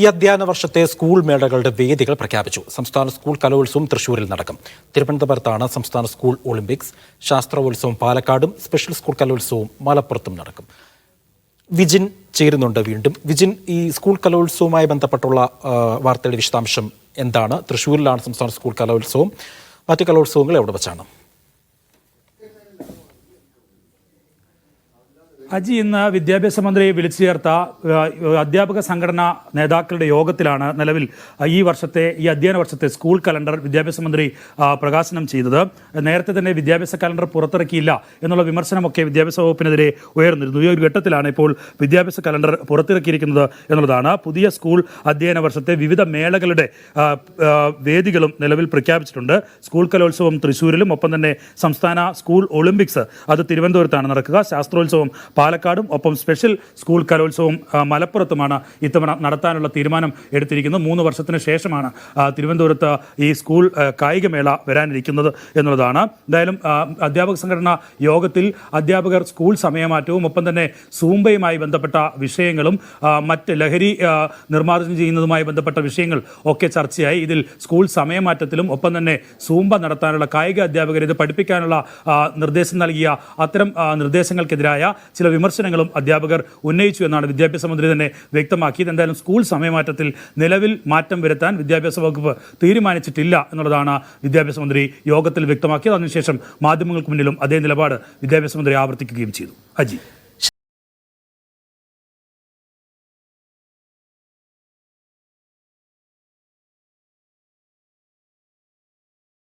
ഈ അധ്യയന വർഷത്തെ സ്കൂൾ മേളകളുടെ വേദികൾ പ്രഖ്യാപിച്ചു. സംസ്ഥാന സ്കൂൾ കലോത്സവം തൃശൂരിൽ നടക്കും. തിരുവനന്തപുരത്താണ് സംസ്ഥാന സ്കൂൾ ഒളിമ്പിക്സ്. ശാസ്ത്രോത്സവം പാലക്കാടും സ്പെഷ്യൽ സ്കൂൾ കലോത്സവവും മലപ്പുറത്തും നടക്കും. വിജിൻ ചേരുന്നുണ്ട് വീണ്ടും. വിജിൻ, ഈ സ്കൂൾ കലോത്സവവുമായി ബന്ധപ്പെട്ടുള്ള വാർത്തയുടെ വിശദാംശം എന്താണ്? തൃശൂരിലാണ് സംസ്ഥാന സ്കൂൾ കലോത്സവം. മറ്റ് കലോത്സവങ്ങൾ എവിടെ വച്ചാണ്? അജി, ഇന്ന് വിദ്യാഭ്യാസ മന്ത്രി വിളിച്ചു ചേർത്ത അധ്യാപക സംഘടനാ നേതാക്കളുടെ യോഗത്തിലാണ് നിലവിൽ ഈ അധ്യയന വർഷത്തെ സ്കൂൾ കലണ്ടർ വിദ്യാഭ്യാസ മന്ത്രി പ്രകാശനം ചെയ്തത്. നേരത്തെ തന്നെ വിദ്യാഭ്യാസ കലണ്ടർ പുറത്തിറക്കിയില്ല എന്നുള്ള വിമർശനമൊക്കെ വിദ്യാഭ്യാസ വകുപ്പിനെതിരെ ഉയർന്നിരുന്നു. ഈ ഒരു ഘട്ടത്തിലാണ് ഇപ്പോൾ വിദ്യാഭ്യാസ കലണ്ടർ പുറത്തിറക്കിയിരിക്കുന്നത് എന്നുള്ളതാണ്. പുതിയ സ്കൂൾ അധ്യയന വർഷത്തെ വിവിധ മേളകളുടെ വേദികളും നിലവിൽ പ്രഖ്യാപിച്ചിട്ടുണ്ട്. സ്കൂൾ കലോത്സവം തൃശ്ശൂരിലും, ഒപ്പം തന്നെ സംസ്ഥാന സ്കൂൾ ഒളിമ്പിക്സ് അത് തിരുവനന്തപുരത്താണ് നടക്കുക. ശാസ്ത്രോത്സവം പാലക്കാടും, ഒപ്പം സ്പെഷ്യൽ സ്കൂൾ കലോത്സവം മലപ്പുറത്തുമാണ് ഇത്തവണ നടത്താനുള്ള തീരുമാനം എടുത്തിരിക്കുന്നത്. 3 വർഷത്തിന് ശേഷമാണ് തിരുവനന്തപുരത്ത് ഈ സ്കൂൾ കായികമേള വരാനിരിക്കുന്നത് എന്നുള്ളതാണ്. എന്തായാലും അധ്യാപക സംഘടനാ യോഗത്തിൽ അധ്യാപകർ സ്കൂൾ സമയമാറ്റവും, ഒപ്പം തന്നെ സൂംബയുമായി ബന്ധപ്പെട്ട വിഷയങ്ങളും മറ്റ് ലഹരി നിർമ്മാർജ്ജനം ചെയ്യുന്നതുമായി ബന്ധപ്പെട്ട വിഷയങ്ങൾ ഒക്കെ ചർച്ചയായി. ഇതിൽ സ്കൂൾ സമയമാറ്റത്തിലും ഒപ്പം തന്നെ സൂംബ നടത്താനുള്ള കായിക അധ്യാപകർ ഇത് പഠിപ്പിക്കാനുള്ള നിർദ്ദേശം നൽകിയ അത്തരം നിർദ്ദേശങ്ങൾക്കെതിരായ ചില വിമർശനങ്ങളും അധ്യാപകർ ഉന്നയിച്ചു എന്നാണ് വിദ്യാഭ്യാസ മന്ത്രി തന്നെ വ്യക്തമാക്കിയത്. എന്തായാലും സ്കൂൾ സമയമാറ്റത്തിൽ നിലവിൽ മാറ്റം വരുത്താൻ വിദ്യാഭ്യാസ വകുപ്പ് തീരുമാനിച്ചിട്ടില്ല എന്നുള്ളതാണ് വിദ്യാഭ്യാസ മന്ത്രി യോഗത്തിൽ വ്യക്തമാക്കിയത്. അതിനുശേഷം മാധ്യമങ്ങൾക്ക് മുന്നിലും അതേ നിലപാട് വിദ്യാഭ്യാസ മന്ത്രി ആവർത്തിക്കുകയും ചെയ്തു. അജി.